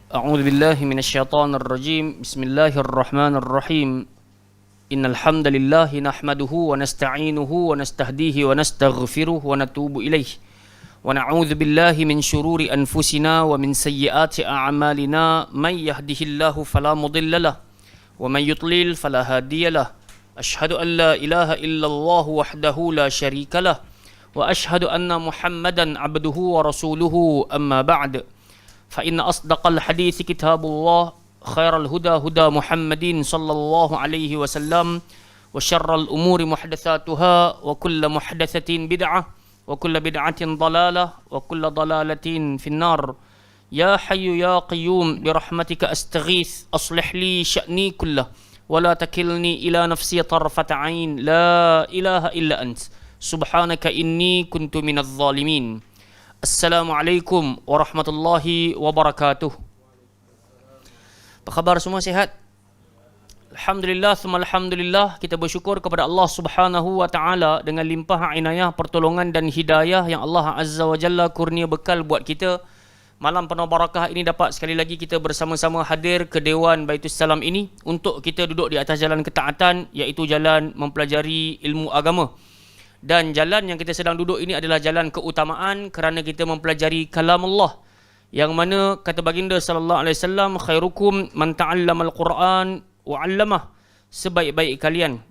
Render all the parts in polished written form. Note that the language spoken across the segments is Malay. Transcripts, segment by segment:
أعوذ بالله من الشيطان الرجيم. بسم الله الرحمن الرحيم. إن الحمد لله نحمده ونستعينه ونستهديه ونستغفره ونتوب إليه ونعوذ بالله من شرور أنفسنا ومن سيئات أعمالنا. من يهده الله فلا مضل له ومن يضلل فلا هادي له. أشهد أن لا إله إلا الله وحده لا شريك له وأشهد أن محمدا عبده ورسوله. أما بعد، فإن أصدق الحديث كتاب الله، خير الهدى هدى محمد صلى الله عليه وسلم، وشر الأمور محدثاتها، وكل محدثة بدعة، وكل بدعة ضلالة، وكل ضلالة في النار. يا حي يا قيوم برحمتك أستغيث، أصلح لي شأني كله ولا تكلني إلى نفسي طرفة عين. لا إله إلا أنت سبحانك إني كنت من الظالمين. Assalamualaikum warahmatullahi wabarakatuh. Apa khabar semua, sihat? Alhamdulillah, thumma alhamdulillah. Kita bersyukur kepada Allah Subhanahu wa taala dengan limpah inayah, pertolongan dan hidayah yang Allah Azza wa Jalla kurnia bekal buat kita. Malam penuh barakah ini dapat sekali lagi kita bersama-sama hadir ke Dewan Baitus Salam ini untuk kita duduk di atas jalan ketaatan, iaitu jalan mempelajari ilmu agama. Dan jalan yang kita sedang duduk ini adalah jalan keutamaan kerana kita mempelajari kalam Allah, yang mana kata baginda sallallahu alaihi wasallam, khairukum man ta'allama al-Quran wa 'allamah. Sebaik-baik kalian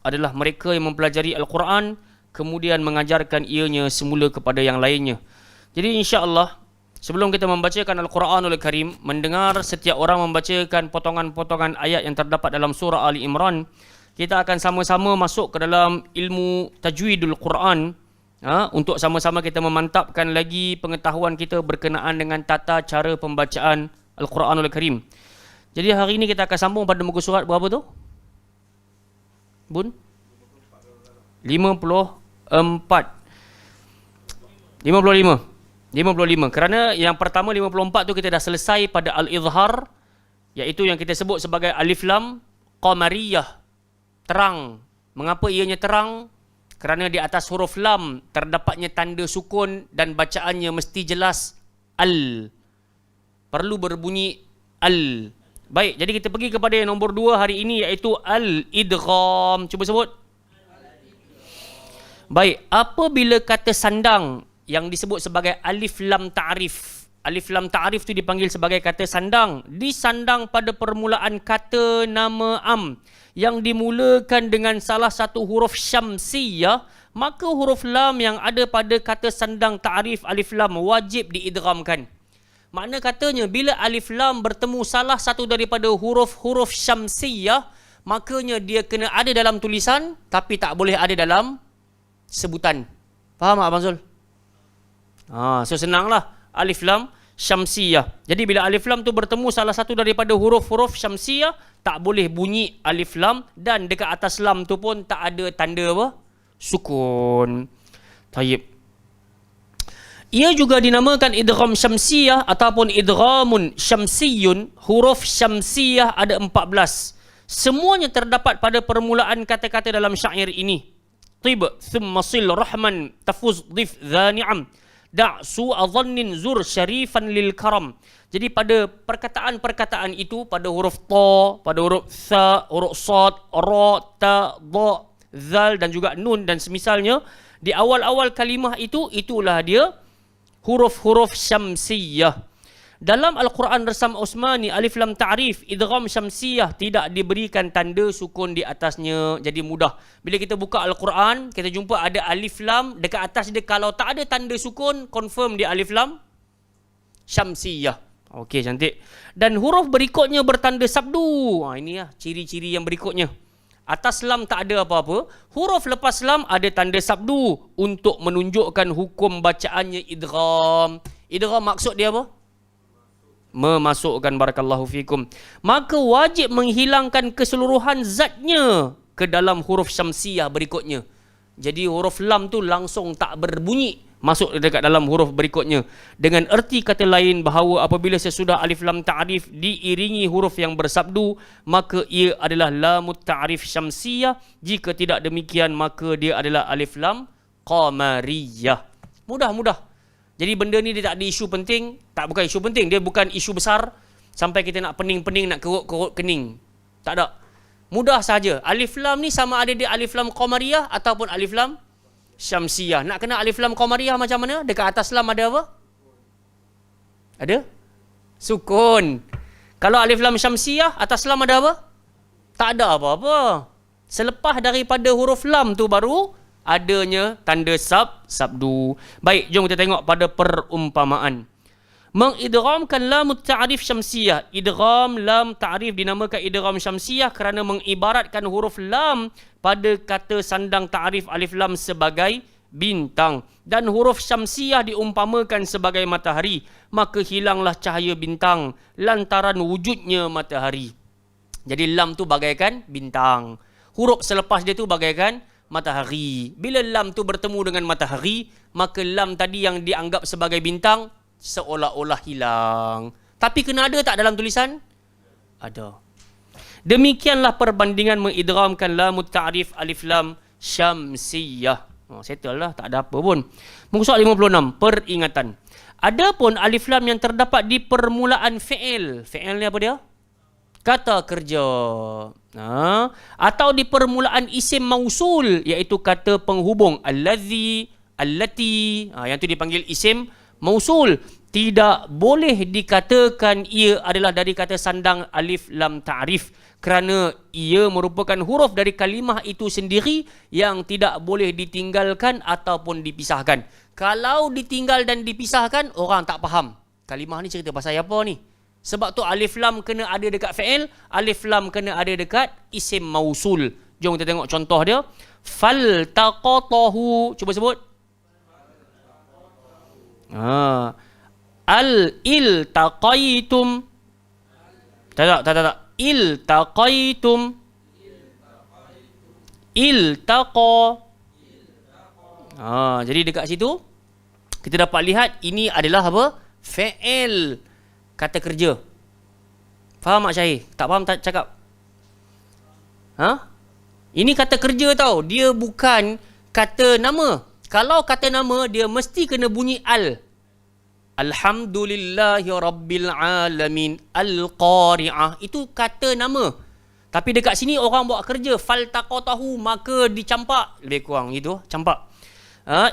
adalah mereka yang mempelajari Al-Quran kemudian mengajarkan ianya semula kepada yang lainnya. Jadi insya-Allah sebelum kita membacakan Al-Quranul Karim, mendengar setiap orang membacakan potongan-potongan ayat yang terdapat dalam surah Ali Imran, kita akan sama-sama masuk ke dalam ilmu tajwidul Quran, untuk sama-sama kita memantapkan lagi pengetahuan kita berkenaan dengan tata cara pembacaan Al-Quranul Karim. Jadi hari ini kita akan sambung pada muka surat berapa tu? Bun? 54. 55. Kerana yang pertama 54 tu kita dah selesai pada Al-Izhar, iaitu yang kita sebut sebagai Alif Lam Qamariyah, terang. Mengapa ianya terang? Kerana di atas huruf lam terdapatnya tanda sukun dan bacaannya mesti jelas al. Perlu berbunyi al. Baik, jadi kita pergi kepada yang nombor 2 hari ini, iaitu al-idgham. Cuba sebut. Baik, apabila kata sandang yang disebut sebagai alif lam ta'rif. Alif lam ta'rif tu dipanggil sebagai kata sandang. Disandang pada permulaan kata nama am yang dimulakan dengan salah satu huruf syamsiyah, maka huruf lam yang ada pada kata sandang ta'rif alif lam wajib diidghamkan. Makna katanya bila alif lam bertemu salah satu daripada huruf-huruf syamsiyah, makanya dia kena ada dalam tulisan tapi tak boleh ada dalam sebutan. Faham tak Abang Zul? So senanglah. Alif lam syamsiyah. Jadi bila alif lam tu bertemu salah satu daripada huruf-huruf syamsiyah, tak boleh bunyi alif lam, dan dekat atas lam tu pun tak ada tanda apa? Sukun. Tayyib. Ia juga dinamakan idgham syamsiyah ataupun idghamun syamsiyun. Huruf syamsiyah ada 14. Semuanya terdapat pada permulaan kata-kata dalam syair ini. Tib thumma sil rahman tafuz dhif dhani'am da' su'a dhannin zur syarifan lil karam. Jadi pada perkataan-perkataan itu, pada huruf ta, pada huruf tha, huruf sad, ra, ta, dha, zal dan juga nun dan semisalnya, di awal-awal kalimah itu, itulah dia huruf-huruf syamsiyah. Dalam Al-Quran Resam Osmani alif lam ta'rif idgham syamsiyah tidak diberikan tanda sukun di atasnya. Jadi mudah. Bila kita buka Al-Quran, kita jumpa ada alif lam dekat atas dia, kalau tak ada tanda sukun, confirm dia alif lam syamsiyah. Okey, cantik. Dan huruf berikutnya bertanda sabdu. Ini ciri-ciri yang berikutnya. Atas lam tak ada apa-apa, huruf lepas lam ada tanda sabdu untuk menunjukkan hukum bacaannya idgham. Idgham maksud dia apa? Memasukkan, barakallahu fikum. Maka wajib menghilangkan keseluruhan zatnya ke dalam huruf syamsiyah berikutnya. Jadi huruf lam tu langsung tak berbunyi, masuk dekat dalam huruf berikutnya. Dengan erti kata lain bahawa apabila sesudah alif lam ta'rif diiringi huruf yang bersabdu, maka ia adalah lamut ta'rif syamsiyah. Jika tidak demikian, maka dia adalah alif lam qamariyah. Mudah-mudah. Jadi benda ni dia tak ada isu penting. Tak, bukan isu penting. Dia bukan isu besar sampai kita nak pening-pening, nak kerut-kerut kening. Tak ada. Mudah saja. Alif lam ni sama ada dia alif lam qamariyah ataupun alif lam syamsiyah. Nak kena alif lam qamariyah macam mana? Dekat atas lam ada apa? Ada? Sukun. Kalau alif lam syamsiyah, atas lam ada apa? Tak ada apa-apa. Selepas daripada huruf lam tu baru adanya tanda sabdu. Baik, jom kita tengok pada perumpamaan. Mengidghamkan lam ta'rif syamsiyah. Idgham lam ta'rif dinamakan idgham syamsiyah kerana mengibaratkan huruf lam pada kata sandang ta'rif alif lam sebagai bintang dan huruf syamsiyah diumpamakan sebagai matahari, maka hilanglah cahaya bintang lantaran wujudnya matahari. Jadi lam tu bagaikan bintang. Huruf selepas dia tu bagaikan matahari. Bila lam tu bertemu dengan matahari, maka lam tadi yang dianggap sebagai bintang seolah-olah hilang. Tapi kena ada tak dalam tulisan? Ada. Demikianlah perbandingan mengidghamkan lam ta'rif alif lam syamsiyah. Settle lah, tak ada apa pun. Muka surat 56, peringatan. Adapun alif lam yang terdapat di permulaan fi'il. Fi'il ni apa dia? Kata kerja. Atau di permulaan isim mausul, iaitu kata penghubung. Allazi, allati. Yang tu dipanggil isim mausul. Tidak boleh dikatakan ia adalah dari kata sandang alif lam ta'rif kerana ia merupakan huruf dari kalimah itu sendiri yang tidak boleh ditinggalkan ataupun dipisahkan. Kalau ditinggal dan dipisahkan, orang tak faham. Kalimah ni cerita pasal apa ni? Sebab tu alif lam kena ada dekat fi'il, alif lam kena ada dekat isim mausul. Jom kita tengok contoh dia. Faltaqatahu. Cuba sebut. Al-iltaqaitum. Tak. Iltaqaitum. Iltaqa. Jadi dekat situ kita dapat lihat ini adalah apa? Fi'il. Kata kerja. Faham tak Syahir? Tak faham tak cakap? Ini kata kerja tau. Dia bukan kata nama. Kalau kata nama, dia mesti kena bunyi al. Alhamdulillahi Rabbil Alamin. Al-Qari'ah. Itu kata nama. Tapi dekat sini orang buat kerja. Faltaqatahu, maka dicampak. Lebih kurang gitu. Campak.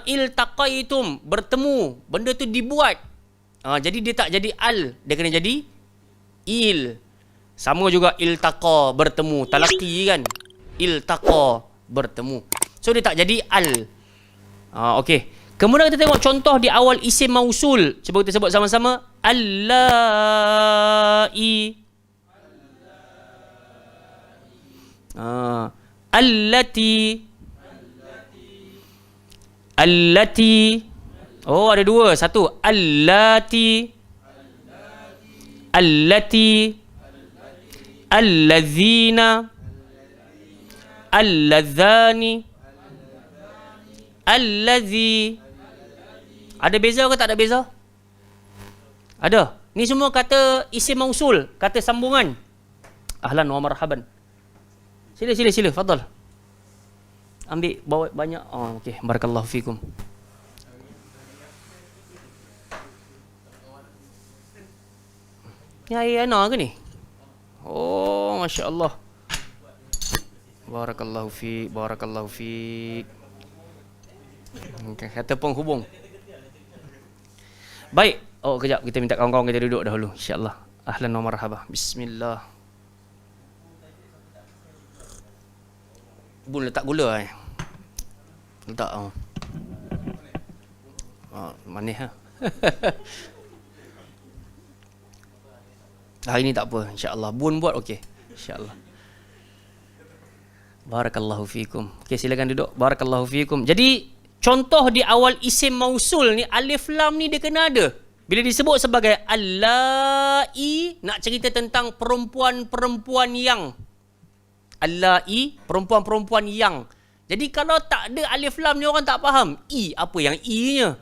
Iltaqaitum. Bertemu. Benda tu dibuat. Jadi dia tak jadi al. Dia kena jadi il. Sama juga iltaqa. Bertemu. Talaqi kan. Iltaqa. Bertemu. So dia tak jadi al. Okey. Kemudian kita tengok contoh di awal isim mausul. Cuba kita sebut sama-sama. Allai. Allati. Allati. Oh, ada dua. Satu. Allati. Allati. Allazina. Allazani. Allazi. Ada beza ke tak ada beza? Ada. Ni semua kata isim mausul, kata sambungan. Ahlan wa marhaban. Sila. Fadal. Ambil bawa banyak. Okey. Barakallahu fikum. Ya, Ana ke ni? Oh, masya-Allah. Barakallahu fiik. Kata penghubung. Baik. Kejap kita minta kawan-kawan kita duduk dahulu, insya-Allah. Ahlan wa marhaba. Bismillah. Bun letak gula letak manis hari ni tak apa, insya-Allah. Bun buat okey, insya-Allah. Barakallahu fikum. Okey, silakan duduk. Barakallahu fikum. Jadi contoh di awal isim mausul ni, alif lam ni dia kena ada. Bila disebut sebagai allai, nak cerita tentang perempuan-perempuan yang. Allai, perempuan-perempuan yang. Jadi kalau tak ada alif lam ni orang tak faham. Apa yang i-nya?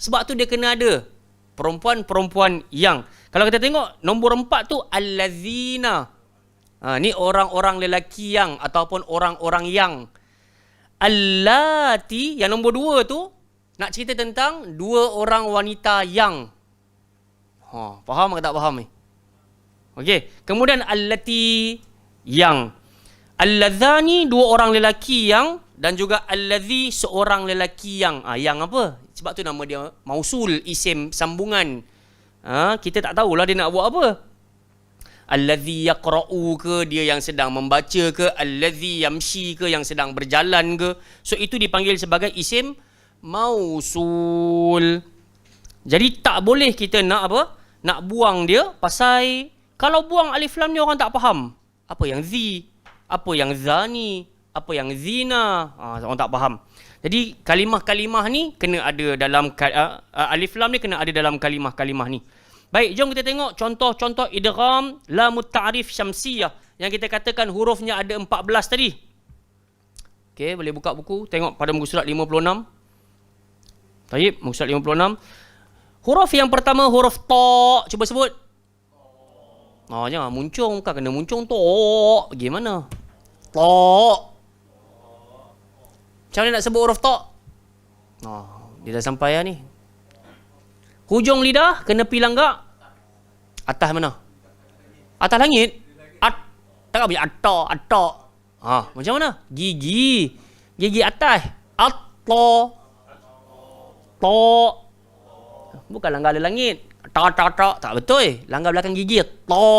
Sebab tu dia kena ada. Perempuan-perempuan yang. Kalau kita tengok nombor 4 tu allazina. Ni orang-orang lelaki yang ataupun orang-orang yang. Allati, yang nombor 2 tu nak cerita tentang dua orang wanita yang. Faham ke tak faham ni? Okey, kemudian allati yang. Alladzani dua orang lelaki yang, dan juga alladzi seorang lelaki yang. Yang apa? Sebab tu nama dia mausul, isim sambungan. Kita tak tahulah dia nak buat apa. Alladzi yaqra'u ke, dia yang sedang membaca ke, alladzi yamshi ke, yang sedang berjalan ke. So itu dipanggil sebagai isim mausul. Jadi tak boleh kita nak apa? Nak buang dia pasal kalau buang alif lam ni orang tak faham. Apa yang zi? Apa yang zani? Apa yang zina? Orang tak faham. Jadi kalimah-kalimah ni kena ada dalam alif lam ni kena ada dalam kalimah-kalimah ni. Baik, jom kita tengok contoh-contoh idgham lamut ta'rif syamsiyah yang kita katakan hurufnya ada 14 tadi. Okey, boleh buka buku, tengok pada muka surat 56. Baik, muka surat 56. Huruf yang pertama huruf ta, cuba sebut. Jangan muncung, bukan kena muncung ta. Bagaimana? Ta. Macam mana nak sebut huruf ta? Dia dah sampai ni. Hujung lidah kena pi langgak. Atas mana? Atas langit. Takkan punya atta. Macam mana? Gigi. Gigi atas. Atta. Ta. Bukan langgar dari langit. Ta. Tak betul. Langgar belakang gigi. Ta.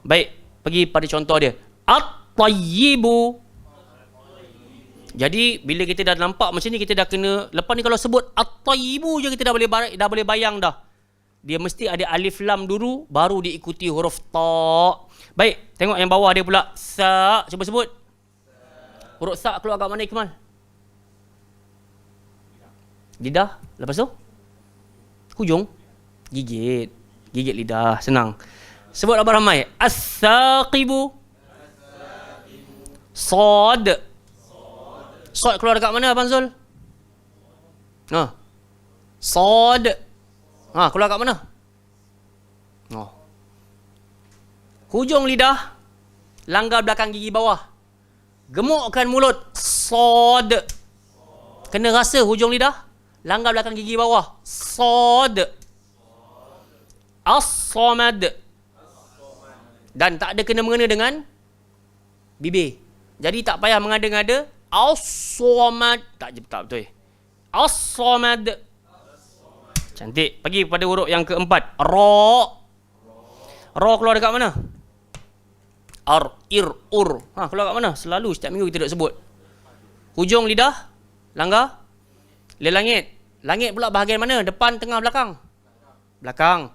Baik. Pergi pada contoh dia. At-tayyibu. Jadi bila kita dah nampak macam ni, kita dah kena, lepas ni kalau sebut at-tayyibu je kita dah boleh bayang dah. Dia mesti ada alif lam dulu baru diikuti huruf ta. Baik, tengok yang bawah dia pula. Sa, cuba sebut. Huruf sa keluar kat mana Ikmal? Lidah, lepas tu hujung gigit. Gigit lidah, senang. Sebut apa ramai? As-saqibu. Sad. Sad keluar dekat mana Abang Zul? Sad. Keluar kat mana? Hujung lidah langgar belakang gigi bawah. Gemukkan mulut. Sad. Kena rasa hujung lidah langgar belakang gigi bawah. Sad. As-samad. Dan tak ada kena-mengena dengan bibir. Jadi tak payah mengada-ngada. As-samad. Tak betul. As-samad. Cantik. Pergi pada huruf yang keempat. Ra. Ra keluar dekat mana? Ar, ir, ur. Keluar kat mana? Selalu setiap minggu kita duk sebut. Hujung lidah langgar le langit. Langit pula bahagian mana? Depan, tengah, belakang? Belakang.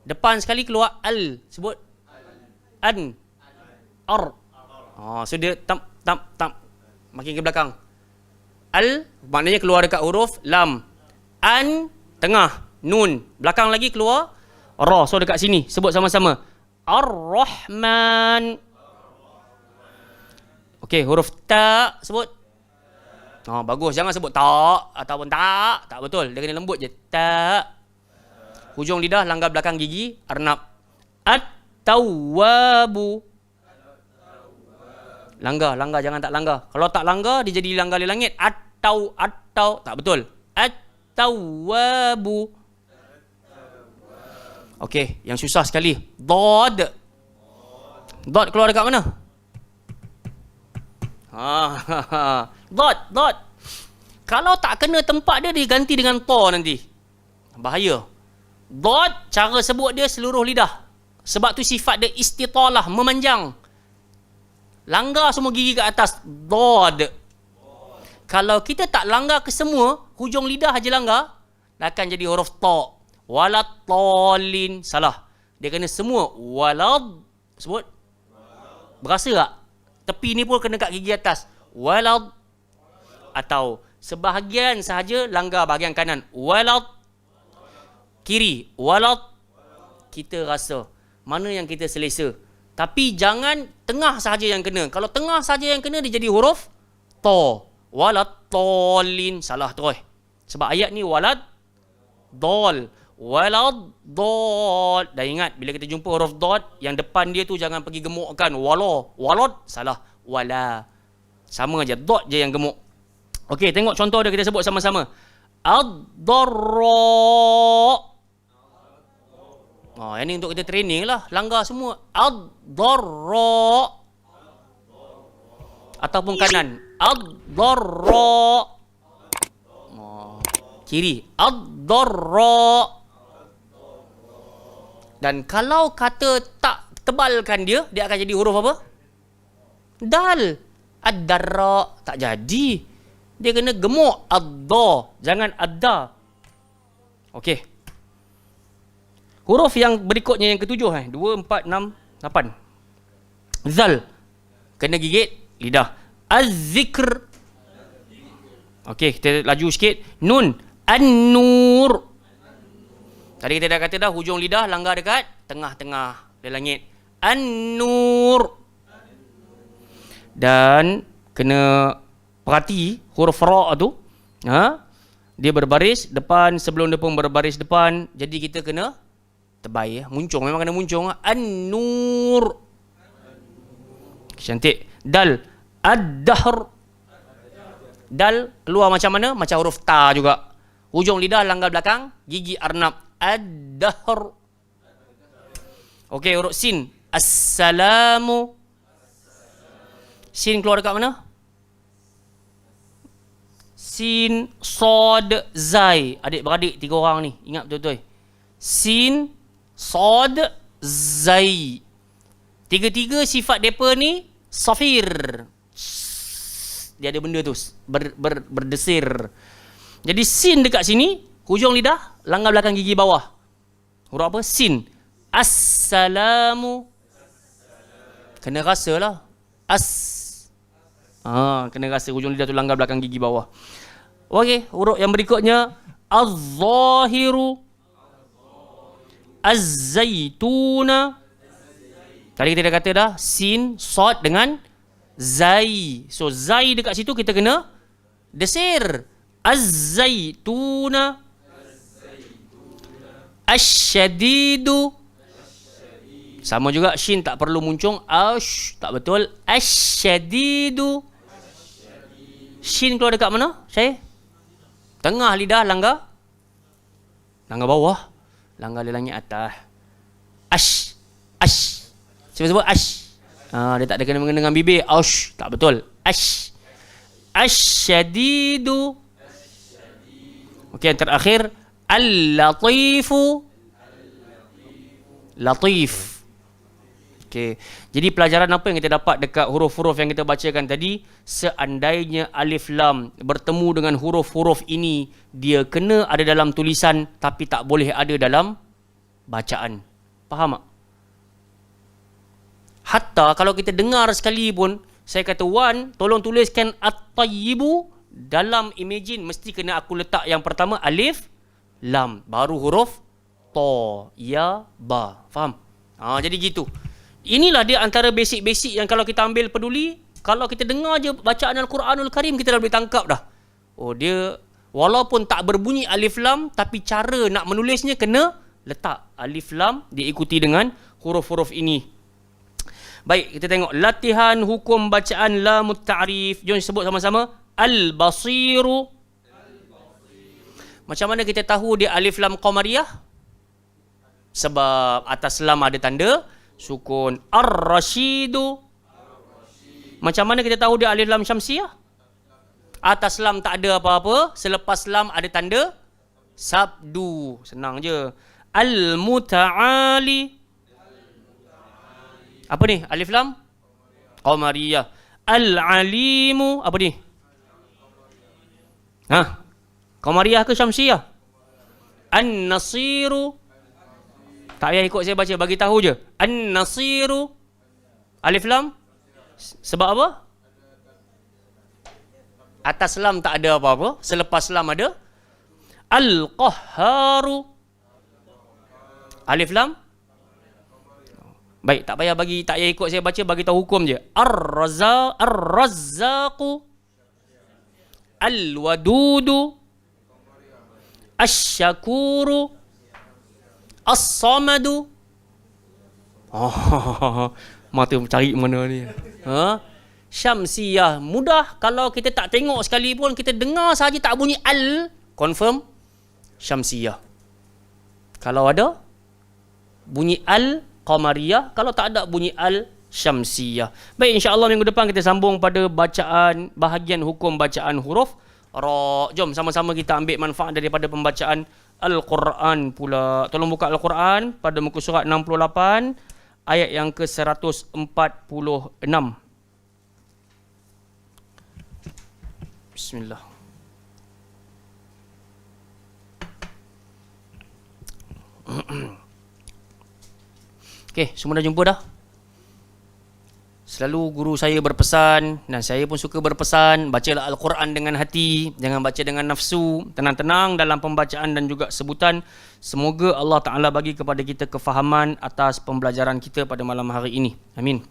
Depan sekali keluar al. Sebut. An. Ar. So dia tam makin ke belakang. Al maknanya keluar dekat huruf lam. An tengah, nun. Belakang lagi keluar ra. So dekat sini sebut sama-sama. Ar-Rahman. Okey, huruf ta sebut. Bagus, jangan sebut ta ataupun tak. Tak betul. Dia kena lembut je. Ta. Hujung lidah langgar belakang gigi arnab. At-Tawwabu. Langgar, jangan tak langgar. Kalau tak langgar, dia jadi langgar di langit. Atau, tak betul. At-tawwabu. Okey, yang susah sekali. Dod. Dod keluar dekat mana? Dod. Kalau tak kena tempat dia, diganti dengan ta nanti. Bahaya. Dod, cara sebut dia seluruh lidah. Sebab tu sifat dia istitalah, memanjang. Langgar semua gigi ke atas. Dod. Kalau kita tak langgar ke semua, hujung lidah aja langgar, akan jadi huruf ta. Walatolin. Salah. Dia kena semua. Walad. Sebut. Berasa tak? Tepi ni pun kena kat gigi atas. Walad. Atau sebahagian sahaja langgar bahagian kanan. Walad. Kiri. Walad. Kita rasa. Mana yang kita selesa. Tapi jangan tengah sahaja yang kena. Kalau tengah sahaja yang kena, dia jadi huruf ta. Walatolin. Salah tu. Sebab ayat ni walad dol. Walad dol. Dah ingat, bila kita jumpa huruf dot, yang depan dia tu jangan pergi gemukkan. Walad. Salah. Wala. Sama aja. Dot je yang gemuk. Okey, tengok contoh dia, kita sebut sama-sama. Ad-darra. Yang ni untuk kita training lah. Langgar semua. Ad-darra. Ataupun kanan. Ad-darra. Kiri. Ad-darra. Dan kalau kata tak tebalkan dia akan jadi huruf apa? Dal. Ad-darra. Tak jadi. Dia kena gemuk. Ad-da. Jangan ad-da. Okey. Huruf yang berikutnya yang ketujuh. 2, 4, 6, 8. Zal. Kena gigit lidah. Az-zikr. Okey, kita laju sikit. Nun. An-nur. Tadi kita dah kata dah, hujung lidah langgar dekat tengah-tengah dia langit. An-nur. Dan kena perhati huruf ra tu. Dia berbaris depan, sebelum dia pun berbaris depan. Jadi kita kena tebai. Muncung, memang kena muncung. An-nur. Cantik. Dal. Ad-dahr. Dal keluar macam mana? Macam huruf ta juga. Hujung lidah langgar belakang, gigi arnab. Ad-dahr. Okey, huruf sin. Assalamu. Sin keluar dekat mana? Sin, sod, zai. Adik-beradik 3 orang ni. Ingat betul-betul. Sin, sod, zai. Tiga-tiga sifat mereka ni safir. Dia ada benda tu berdesir. Jadi sin dekat sini, hujung lidah, langgar belakang gigi bawah. Huruf apa? Sin. Assalamu. Kena rasa lah. Kena rasa hujung lidah tu langgar belakang gigi bawah. Okey, huruf yang berikutnya az-zahiru. Az-zaituna. Tadi kita dah kata dah sin, sod dengan zai. So zai dekat situ kita kena desir. Az-zaituna. Ash-shadidu. Sama juga shin tak perlu muncung. Ash, tak betul. Ash-shadidu. Shin keluar dekat mana? Saya? Tengah lidah langgar. Langgar bawah. Langgar di langit atas. Ash. Ash. Sebab ash. Dia tak ada kena-mengena dengan bibir. Ash. Tak betul. Ash. Ash-shadidu. Okey, yang terakhir. Al-latifu. Latif. Okey. Jadi pelajaran apa yang kita dapat dekat huruf-huruf yang kita bacakan tadi? Seandainya alif lam bertemu dengan huruf-huruf ini, dia kena ada dalam tulisan tapi tak boleh ada dalam bacaan. Faham tak? Hatta kalau kita dengar sekali pun, saya kata Wan, tolong tuliskan at-tayyibu. Dalam imagine mesti kena aku letak yang pertama alif lam, baru huruf ta, ya, ba. Faham? Jadi gitu. Inilah dia antara basic-basic yang kalau kita ambil peduli, kalau kita dengar je bacaan Al-Quranul Karim, kita dah boleh tangkap dah. Dia walaupun tak berbunyi alif lam, tapi cara nak menulisnya kena letak alif lam diikuti dengan huruf-huruf ini. Baik, kita tengok latihan hukum bacaan lamut ta'rif. Jom sebut sama-sama. Al-basiru. Macam mana kita tahu dia alif lam qamariyah? Sebab atas lam ada tanda sukun. Ar-rasyidu. Macam mana kita tahu dia alif lam syamsiyah? Atas lam tak ada apa-apa, selepas lam ada tanda sabdu. Senang je. Al-muta'ali. Apa ni? Alif lam qamariyah. Al-alimu. Apa ni? Qamariyah ke syamsiyah? An-nasiru. Tak payah ikut saya baca, bagi tahu je. An-nasiru. Alif lam. Sebab apa? Atas lam tak ada apa-apa, selepas lam ada. Al-qahharu. Alif lam. Baik, tak payah ikut saya baca, bagi tahu hukum je. Ar-razzaqu. Al-wadudu. Asy-syakuru. As-samadu. Mata cari mana ni. Syamsiyah. Mudah, kalau kita tak tengok sekali pun, kita dengar saja tak bunyi al, confirm syamsiyah. Kalau ada bunyi al-qamariyah, kalau tak ada bunyi al-syamsiyah. Baik, insya-Allah minggu depan kita sambung pada bacaan bahagian hukum bacaan huruf ra. Jom sama-sama kita ambil manfaat daripada pembacaan Al-Quran pula. Tolong buka Al-Quran pada muka surat 68 ayat yang ke-146. Bismillah. Okey, semua dah jumpa dah? Selalu guru saya berpesan, dan saya pun suka berpesan, bacalah Al-Quran dengan hati, jangan baca dengan nafsu, tenang-tenang dalam pembacaan dan juga sebutan. Semoga Allah Ta'ala bagi kepada kita kefahaman atas pembelajaran kita pada malam hari ini. Amin.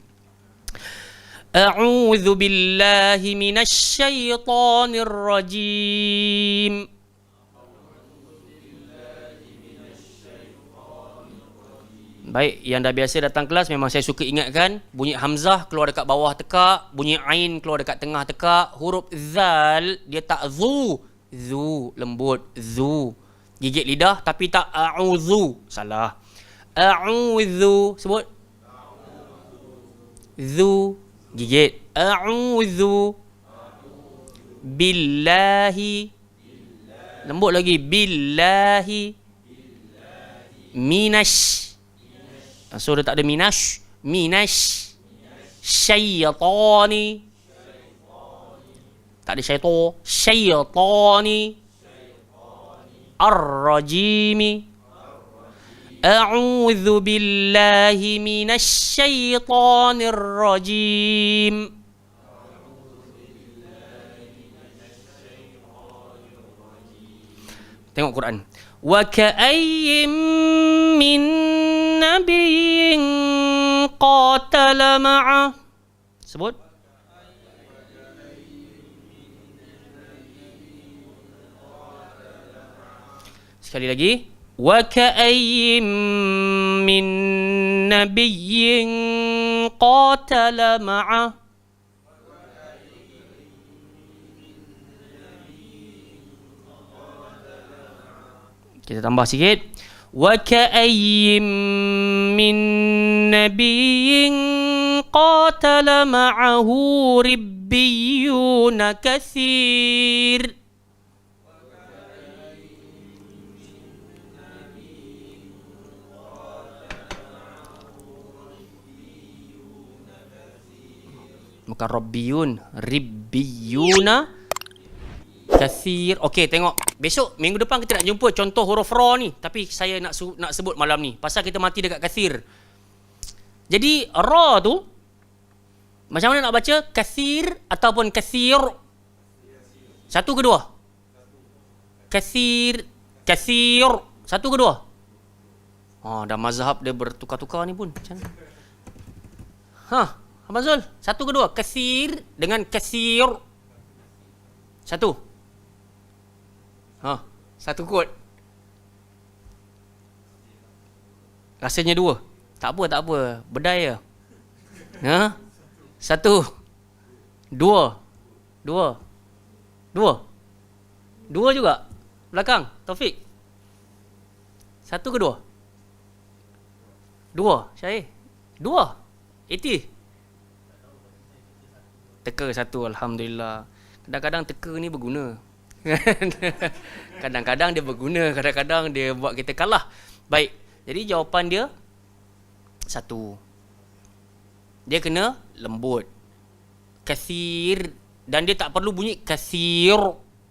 A'udzu billahi minasy syaithanir rajim. Baik, yang dah biasa datang kelas memang saya suka ingatkan, bunyi hamzah keluar dekat bawah tekak, bunyi ain keluar dekat tengah tekak, huruf zal dia tak zu, lembut, zu. Gigit lidah tapi tak a'udzu, salah. A'udzu, sebut. Zu, gigit. A'udzu billahi, lembut lagi, billahi minash. So dia tak ada minash, syaitani, tak ada syaitani, ar-rajimi. A'udzu billahi minasy syaithanir rajim. Tengok Quran. Wa ka'ayyin min nabiyyin qatala ma'ah. Sebut. Sekali lagi. Wa ka'ayyin min nabiyyin qatala ma'ah. Kita tambah sikit. Wa ka'ayyin min nabiyyin qatala ma'ahu ribbiyuna katsir. Bukan rabbiyun, ribbiyuna kathir. Okey, tengok. Besok, minggu depan kita nak jumpa contoh huruf ra ni. Tapi saya nak sebut malam ni. Pasal kita mati dekat kathir. Jadi, ra tu, macam mana nak baca? Kathir ataupun kathir? Satu ke dua? Kathir. Kathir. Satu ke dua? Dah mazhab dia bertukar-tukar ni pun. Macam mana? Abang Zul, satu ke dua? Kathir dengan kathir. Satu. Satu kot. Rasanya dua. Tak apa. Bedai je. Satu. Dua. Dua juga. Belakang, Taufik. Satu ke dua? Dua, Syahir. Dua. Iti. Teka satu, Alhamdulillah. Kadang-kadang teka ni berguna. Kadang-kadang dia berguna, kadang-kadang dia buat kita kalah. Baik, jadi jawapan dia satu. Dia kena lembut. Kathir. Dan dia tak perlu bunyi kathir.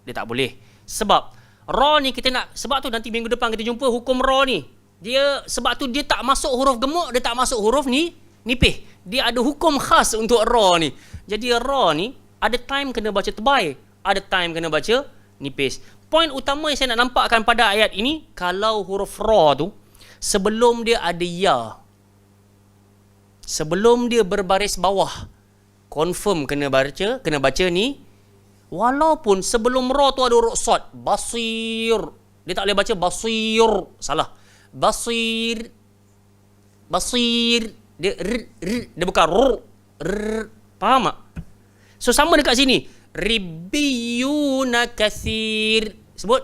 Dia tak boleh. Sebab ra ni kita nak, sebab tu nanti minggu depan kita jumpa hukum ra ni. Dia, sebab tu dia tak masuk huruf gemuk, dia tak masuk huruf ni nipih. Dia ada hukum khas untuk ra ni. Jadi ra ni ada time kena baca tebal, ada time kena baca nipis. Poin utama yang saya nak nampakkan pada ayat ini, kalau huruf ra tu sebelum dia ada ya, sebelum dia berbaris bawah, confirm kena baca ni. Walaupun sebelum ra tu ada huruf sad, basir, dia tak boleh baca basir, salah. Basir, dia dia bukan faham tak? So sama dekat sini. Ribbiyuna kathir. Sebut.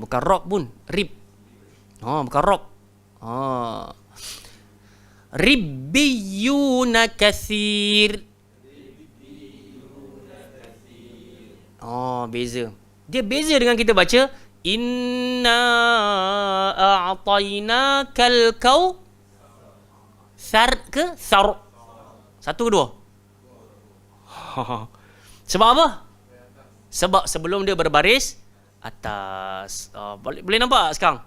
Bukan rock pun. Bukan rob. Ha. Ribbiyuna kathir. Beza. Dia beza dengan kita baca inna a'tainakal kautsar ke sar. Satu ke dua? Sebab apa? Sebab sebelum dia berbaris atas. Boleh nampak sekarang?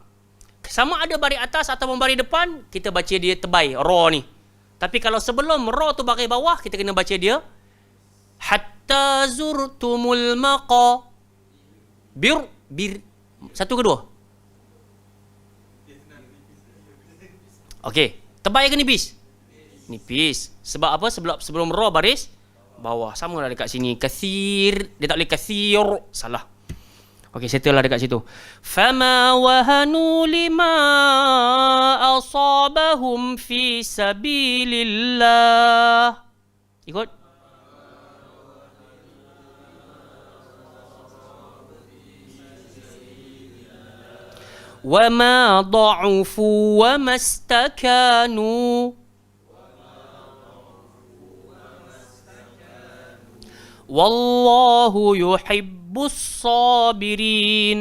Sama ada baris atas ataupun baris depan, kita baca dia terbaik, ra ni. Tapi kalau sebelum ra tu baris bawah, kita kena baca dia hatta zurtumul maqa. Bir. Satu ke dua? Okey. Tebal ke nipis? Nipis. Sebab apa? Sebelum ra baris bawah. Sama lah dekat sini. Kathir. Dia tak boleh kathir. Salah. Okey, settle lah dekat situ. Fama wahanu lima asabahum fi sabilillah. Ikut. وَمَا ضَعُفُوا وَمَا اسْتَكَانُوا وَاللَّهُ يُحِبُّ الصَّابِرِينَ.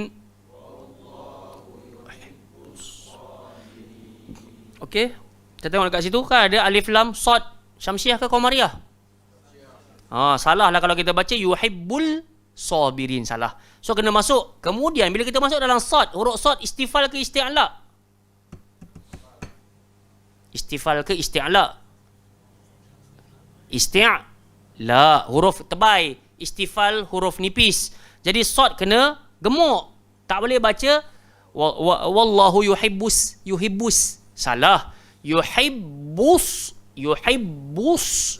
Okey, kita tengok dekat situ kan ada alif lam sad. Syamsiah ke Qamariyah? Salah lah kalau kita baca yuhibbul sabirin, salah. So kena masuk. Kemudian bila kita masuk dalam sad, huruf sad istifal ke isti'la? Istifal ke isti'la? Isti'la, huruf tebal. Istifal huruf nipis. Jadi sad kena gemuk. Tak boleh baca wallahu yuhibbus. Salah. Yuhibbus.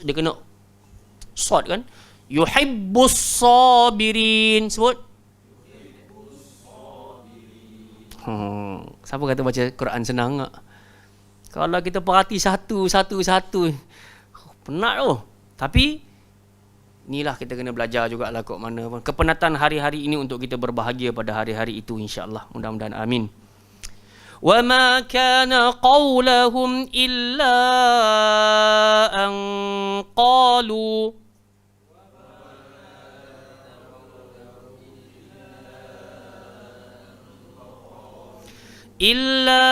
Dia kena sad kan? Yuhibbus sabirin. Sebut. Siapa kata baca Quran senang tak? Kalau kita perhati satu, penat tu. Tapi inilah kita kena belajar jugalah kok mana pun. Kepenatan hari-hari ini untuk kita berbahagia pada hari-hari itu, insya-Allah. Mudah-mudahan amin. Wa ma kana qawlahum illa an qalu إلا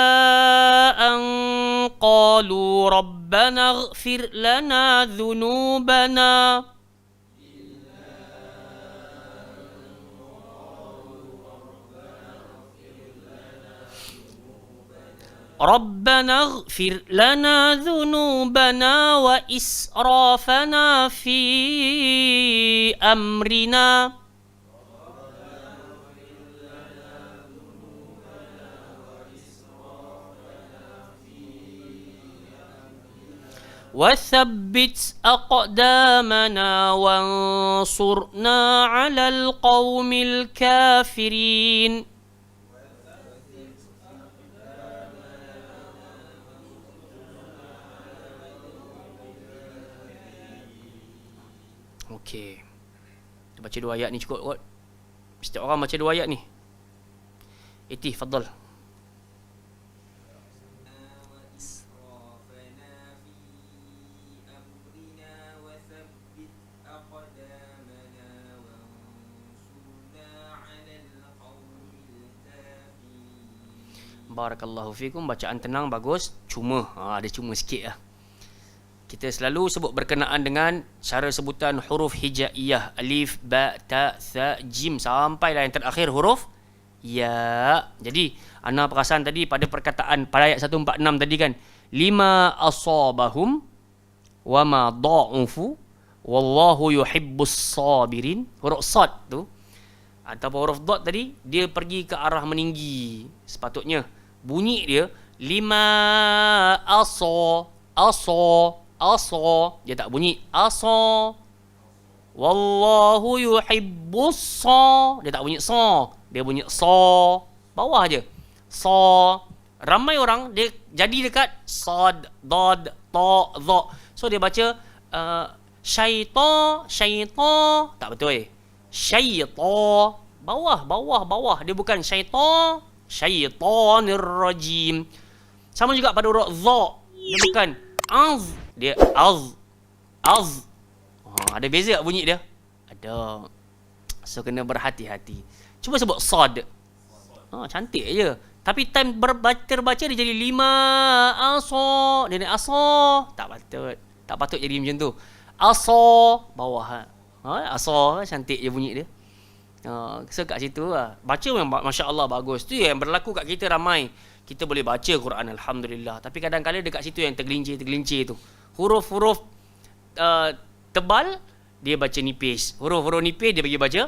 أن قالوا ربنا اغفر لنا ذنوبنا ربنا اغفر لنا ذنوبنا وإسرافنا في أمرنا وثبت أقدامنا وانصرنا على القوم الكافرين. Okey. Kita baca dua ayat ni cukup kot. Setiap orang baca dua ayat ni. Iti, fadal. Barakallahu fikum. Bacaan tenang, bagus. Cuma, ada cuma sikit lah. Kita selalu sebut berkenaan dengan cara sebutan huruf hijaiyah. Alif, ba, ta, tha, jim. Sampailah yang terakhir huruf ya. Jadi, ana perasan tadi pada perkataan pada ayat 146 tadi kan. Lima asabahum wa ma da'ufu wallahu yuhibbus sabirin. Huruf sad tu ataupun huruf dot tadi, dia pergi ke arah meninggi. Sepatutnya bunyi dia lima aso. Dia tak bunyi aso. Wallahu yuhibbus sa. Dia tak bunyi sa. Dia bunyi sa. Bawah je. Sa. Ramai orang dia jadi dekat sad, dad, ta, dha. So dia baca syaita. Tak betul. Syaita. Bawah. Dia bukan syaita. syaitanir rajim. Sama juga pada huruf dha. Dia bukan az, dia az. Az. Ada beza tak bunyi dia? Ada. So kena berhati-hati. Cuba sebut sad. Cantik je. Tapi time terbaca dia jadi 5 asa. Dia nak asa. Tak patut. Tak patut jadi macam tu. Asa bawah. Asa cantik je bunyi dia. So kat situ lah. Baca memang Masya Allah bagus. Tu yang berlaku kat kita ramai. Kita boleh baca Quran Alhamdulillah. Tapi kadang-kadang dekat situ yang tergelincir tu. Huruf-huruf tebal dia baca nipis. Huruf-huruf nipis dia bagi baca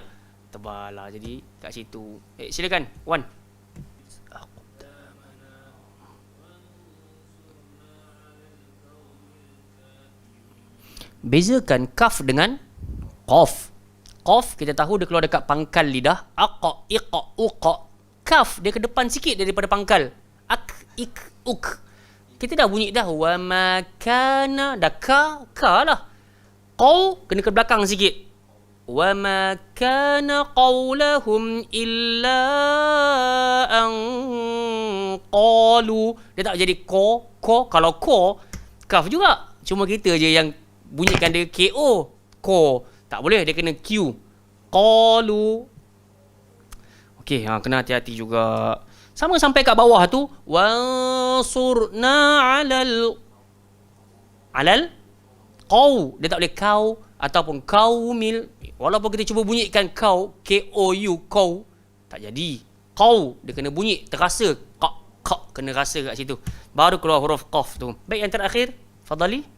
tebal lah. Jadi kat situ. Silakan Wan. Bezakan kaf dengan qaf. Qaf kita tahu dia keluar dekat pangkal lidah. Aqa, iqa, uqa. Kaf dia ke depan sikit daripada pangkal. Ak, ik, uk. Kita dah bunyi dah. Wa ma kana. Dah ka lah. Qaw kena ke belakang sikit. Wa ma kana qawlahum illa an qalu. Dia tak jadi ko. Kalau ko, kaf juga. Cuma kita je yang bunyikan dia ko. Ko. Tak boleh, dia kena Q. Qalu. Okey, kena hati-hati juga. Sama sampai kat bawah tu. Wansurna alal qaw. Dia tak boleh kau ataupun kaumil. Walaupun kita cuba bunyikan kau, K-O-U, kau, tak jadi. Kau, dia kena bunyi, terasa. Kak, kena rasa kat situ. Baru keluar huruf qaf tu. Baik, yang terakhir. Fadali.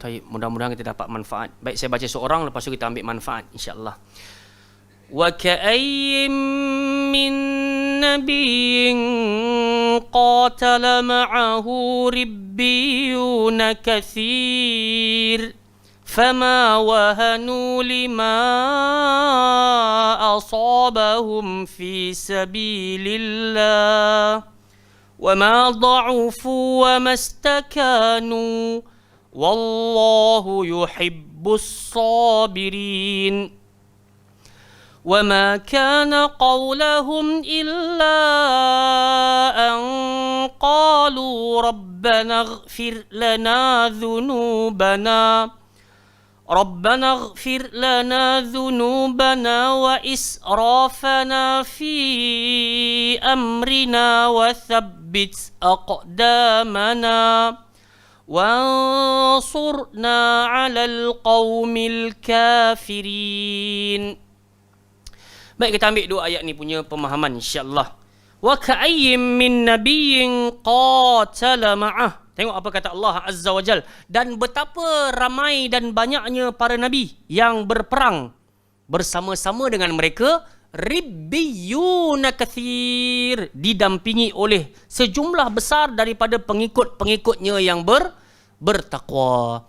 Mudah-mudahan kita dapat manfaat. Baik, saya baca seorang, lepas tu kita ambil manfaat insya-Allah. Wa ka'ayyim min nabiyyin qatala ma'ahu ribbiyun katsir fama wahanu lima asabahum fi sabilillah wa ma dha'ufu wa mastakanu wallahu yuhibbus sabirin. وما كان قولهم إلا أن قالوا ربنا اغفر لنا ذنوبنا وإسرافنا في أمرنا وثبت أقدامنا وانصرنا على القوم الكافرين. Baik, kita ambil dua ayat ni punya pemahaman insya-Allah. Wa ka'ayyim min nabiyyin qatala ma'ah. Tengok apa kata Allah Azza wa Jal. Dan betapa ramai dan banyaknya para nabi yang berperang bersama-sama dengan mereka. Ribbiyuna kathir. Didampingi oleh sejumlah besar daripada pengikut-pengikutnya yang bertakwa.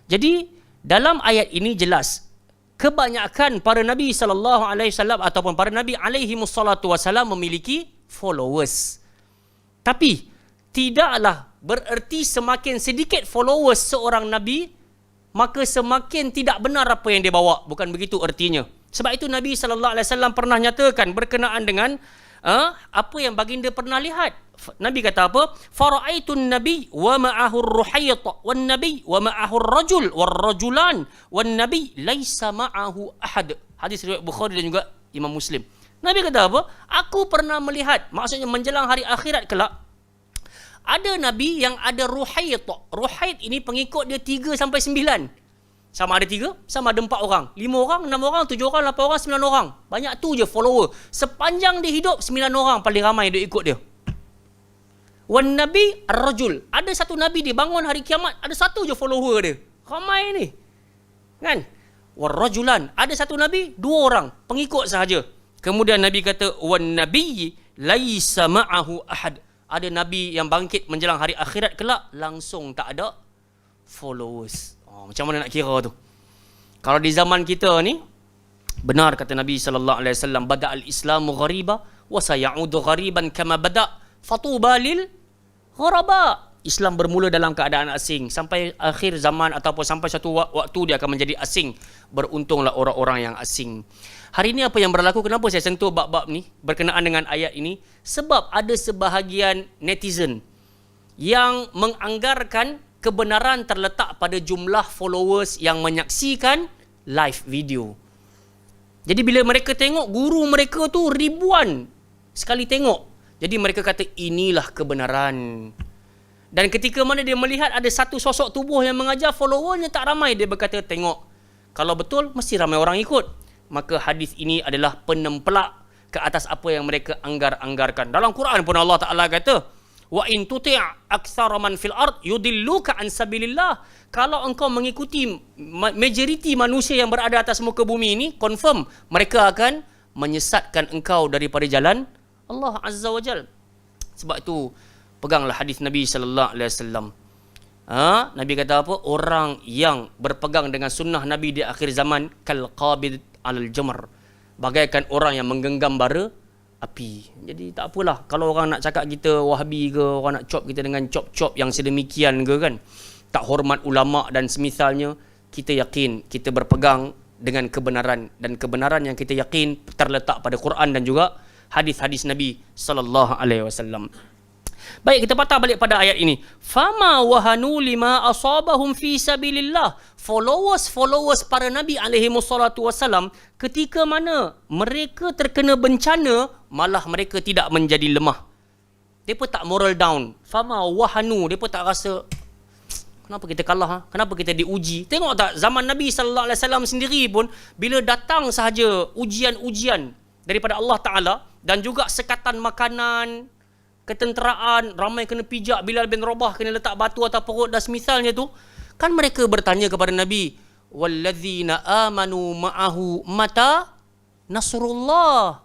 Jadi dalam ayat ini jelas kebanyakan para nabi sallallahu alaihi wasallam ataupun para nabi alaihi wassalatu wasallam memiliki followers. Tapi tidaklah bererti semakin sedikit followers seorang nabi maka semakin tidak benar apa yang dia bawa. Bukan begitu ertinya. Sebab itu Nabi sallallahu alaihi wasallam pernah nyatakan berkenaan dengan apa yang baginda pernah lihat. Nabi kata apa? Fara'aitun nabi wa ma'ahu ar-ruhayt wan nabi wa ma'ahu ar-rajul war-rajulan wan nabi laisa ma'ahu ahad. Hadis riwayat Bukhari dan juga Imam Muslim. Nabi kata apa? Aku pernah melihat, maksudnya menjelang hari akhirat kelak, ada nabi yang ada ruhayt. Ruhayt ini pengikut dia 3 sampai 9. Sama ada 3, sama ada 4 orang, 5 orang, 6 orang, 7 orang, 8 orang, 9 orang. Banyak tu je follower. Sepanjang dia hidup, 9 orang paling ramai dia ikut dia. Wan nabi ar-rajul. Ada satu nabi dia bangun hari kiamat, ada satu je follower dia. Ramai ni. Kan? War-rajulan. Ada satu nabi, 2 orang, pengikut sahaja. Kemudian Nabi kata, wan nabi laisa ma'ahu ahad. Ada nabi yang bangkit menjelang hari akhirat kelak, langsung tak ada followers. Macam mana nak kira tu? Kalau di zaman kita ni, benar kata Nabi sallallahu alaihi wasallam, bada'al islamu ghariba wa sayaudu ghariban kama bada' fatuba lil ghuraba. Islam bermula dalam keadaan asing. Sampai akhir zaman ataupun sampai satu waktu dia akan menjadi asing. Beruntunglah orang-orang yang asing. Hari ini apa yang berlaku? Kenapa saya sentuh bab-bab ni berkenaan dengan ayat ini? Sebab ada sebahagian netizen yang menganggarkan kebenaran terletak pada jumlah followers yang menyaksikan live video. Jadi bila mereka tengok guru mereka tu ribuan sekali tengok, jadi mereka kata inilah kebenaran. Dan ketika mana dia melihat ada satu sosok tubuh yang mengajar, followernya tak ramai, dia berkata tengok, kalau betul mesti ramai orang ikut. Maka hadis ini adalah penempelak ke atas apa yang mereka anggarkan. Dalam Quran pun Allah Ta'ala kata, wa in tuti' aktsara man fil ard yudilluka an sabilillah. Kalau engkau mengikuti majoriti manusia yang berada atas muka bumi ini, confirm mereka akan menyesatkan engkau daripada jalan Allah Azza wa Jal. Sebab itu peganglah hadis Nabi sallallahu alaihi wasallam. Nabi kata apa? Orang yang berpegang dengan sunnah Nabi di akhir zaman kal qabid alal jamr, bagaikan orang yang menggenggam bara api. Jadi tak apalah kalau orang nak cakap kita Wahabi ke, orang nak cop kita dengan cop-cop yang sedemikian ke kan, tak hormat ulama dan semisalnya, kita yakin kita berpegang dengan kebenaran, dan kebenaran yang kita yakin terletak pada Quran dan juga hadis-hadis Nabi sallallahu alaihi wasallam. Baik, kita patah balik pada ayat ini. Fama wahanu lima asabahum fi sabilillah. Followers para Nabi alaihi wassalatu wassalam, ketika mana mereka terkena bencana, malah mereka tidak menjadi lemah. Mereka tak moral down. Fama wahanu, mereka tak rasa kenapa kita kalah, kenapa kita diuji. Tengok tak zaman Nabi sallallahu alaihi wasallam sendiri pun, bila datang sahaja ujian-ujian daripada Allah Taala dan juga sekatan makanan, ketenteraan, ramai kena pijak, Bilal bin Rabah kena letak batu atas perut dan semisalnya tu, kan mereka bertanya kepada Nabi, walladzina amanu ma'ahu mata nasrullah.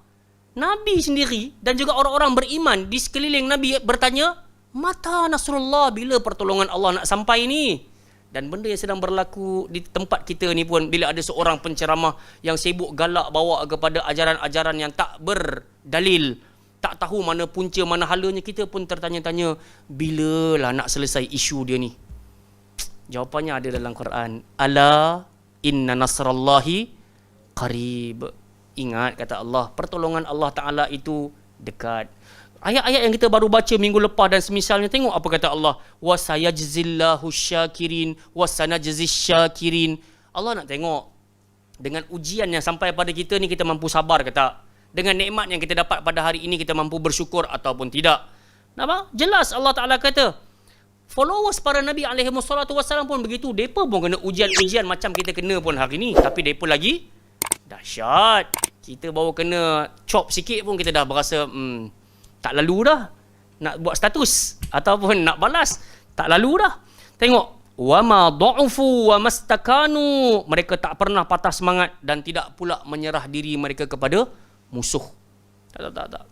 Nabi sendiri dan juga orang-orang beriman di sekeliling Nabi bertanya, mata nasrullah, bila pertolongan Allah nak sampai ni? Dan benda yang sedang berlaku di tempat kita ni pun, bila ada seorang penceramah yang sibuk galak bawa kepada ajaran-ajaran yang tak berdalil, tak tahu mana punca, mana halanya, kita pun tertanya-tanya, bilalah nak selesai isu dia ni? Jawapannya ada dalam Quran. Ala inna nasrallahi qarib. Ingat, kata Allah, pertolongan Allah Ta'ala itu dekat. Ayat-ayat yang kita baru baca minggu lepas dan semisalnya, tengok apa kata Allah. Wa sayajzillahu syakirin wa sanajzish syakirin. Allah nak tengok dengan ujian yang sampai pada kita ni, kita mampu sabar ke tak? Dengan nikmat yang kita dapat pada hari ini, kita mampu bersyukur ataupun tidak? Nampak? Jelas Allah Ta'ala kata, followers para Nabi alaihi wassalatu wassalam pun begitu. Mereka pun kena ujian-ujian macam kita kena pun hari ni. Tapi mereka lagi dahsyat. Kita baru kena chop sikit pun kita dah berasa tak lalu dah nak buat status ataupun nak balas. Tak lalu dah. Tengok, wama dha'ufu wa mastakanu. Mereka tak pernah patah semangat dan tidak pula menyerah diri mereka kepada musuh. Tak.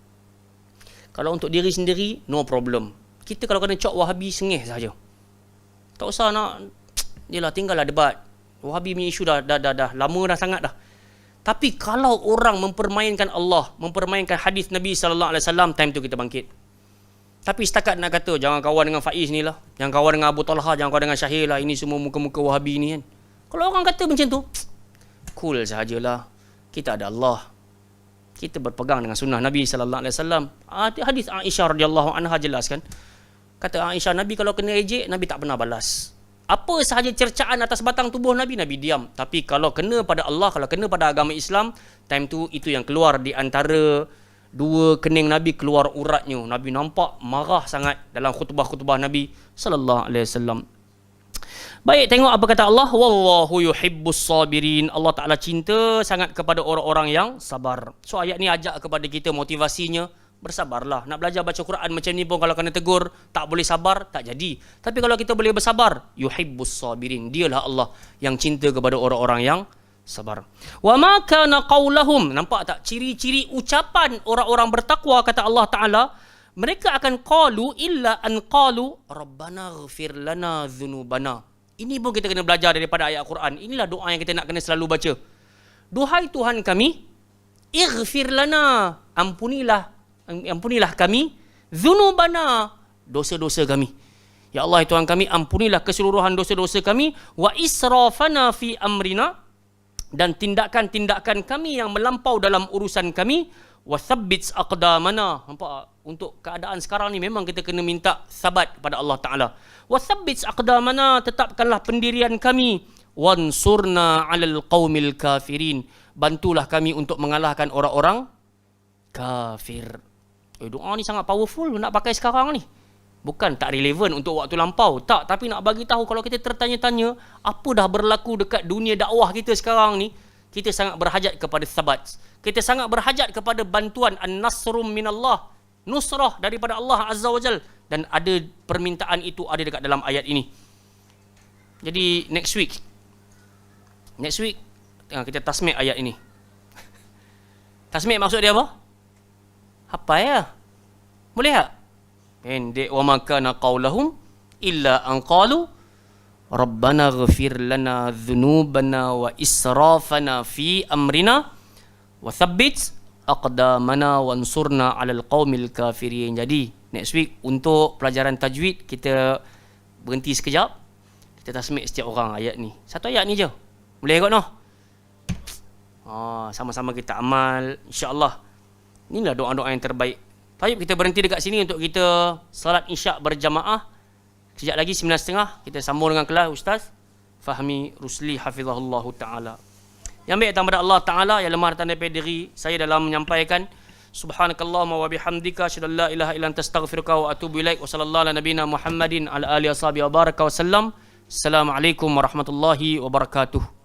Kalau untuk diri sendiri, no problem. Kita kalau kena cop Wahabi, sengih saja. Tak usah nak, yelah, tinggallah debat. Wahabi punya isu dah lama dah sangat dah. Tapi kalau orang mempermainkan Allah, mempermainkan hadis Nabi sallallahu alaihi wasallam, time tu kita bangkit. Tapi setakat nak kata jangan kawan dengan Faiz ni lah, jangan kawan dengan Abu Talha, jangan kawan dengan Syahir lah, ini semua muka-muka Wahabi ni kan. Kalau orang kata macam tu, cool sahajalah. Kita ada Allah. Kita berpegang dengan sunnah Nabi sallallahu alaihi wasallam. Hadis Aisyah radhiyallahu anha jelaskan. Kata Aisyah, Nabi kalau kena ejek, Nabi tak pernah balas. Apa sahaja cercaan atas batang tubuh Nabi, Nabi diam. Tapi kalau kena pada Allah, kalau kena pada agama Islam, time tu itu yang keluar di antara dua kening Nabi, keluar uratnya. Nabi nampak marah sangat dalam khutbah-khutbah Nabi sallallahu alaihi wasallam. Baik, tengok apa kata Allah. Wallahu yuhibbus sabirin. Allah Ta'ala cinta sangat kepada orang-orang yang sabar. So ayat ni ajak kepada kita, motivasinya, bersabarlah. Nak belajar baca Quran macam ni pun kalau kena tegur, tak boleh sabar, tak jadi. Tapi kalau kita boleh bersabar, yuhibbus sabirin. Dialah Allah yang cinta kepada orang-orang yang sabar. Wa ma kana qaulahum. Nampak tak ciri-ciri ucapan orang-orang bertakwa, kata Allah Ta'ala? Mereka akan qalu illa an qalu rabbana ighfir lana dhunubana. Ini pun kita kena belajar daripada ayat Quran. Inilah doa yang kita nak kena selalu baca. Duhai Tuhan kami, ighfir lana, ampunilah kami, dhunubana, dosa-dosa kami. Ya Allah, Tuhan kami, ampunilah keseluruhan dosa-dosa kami, wa israfana fi amrina, dan tindakan-tindakan kami yang melampau dalam urusan kami, wa thabbit aqdamana. Nampak, untuk keadaan sekarang ni memang kita kena minta sabat kepada Allah Taala. Wa thabbit aqdamana, tetapkanlah pendirian kami, wansurna 'alal qaumil kafirin, bantulah kami untuk mengalahkan orang-orang kafir. Doa ni sangat powerful, nak pakai sekarang ni. Bukan tak relevan untuk waktu lampau, tak, tapi nak bagi tahu kalau kita tertanya-tanya apa dah berlaku dekat dunia dakwah kita sekarang ni, kita sangat berhajat kepada sabat. Kita sangat berhajat kepada bantuan an-nasrum minallah, nusrah daripada Allah Azza wa Jal, dan ada permintaan itu ada dekat dalam ayat ini. Jadi next week kita tasmik ayat ini. Tasmik maksud dia apa? Apa ya? Boleh tak? Pendek, wa ma kana qaulahum illa an qalu rabbana ighfir lana dhunubana wa israfana fi amrina wa thabbit aqdamana wansurna 'alal qaumil kafirin. Jadi next week untuk pelajaran tajwid kita berhenti sekejap. Kita tasmik setiap orang ayat ni. Satu ayat ni je. Boleh kot noh? Sama-sama kita amal, insya-Allah. Inilah doa-doa yang terbaik. Baik, kita berhenti dekat sini untuk kita salat isyak berjamaah. Sekejap lagi 9.30 kita sambung dengan kelas Ustaz Fahmi Rusli hafizahullahu taala. Yang baik datang daripada Allah Taala, yang lemah datang daripada diri saya dalam menyampaikan. Subhanakallahumma wa bihamdika asyhadu an la ilaha illa anta astaghfiruka wa atubu ilaik. Wa sallallahu ala nabiyyina Muhammadin ala alihi washabihi wa baraka wa sallam. Assalamualaikum warahmatullahi wabarakatuh.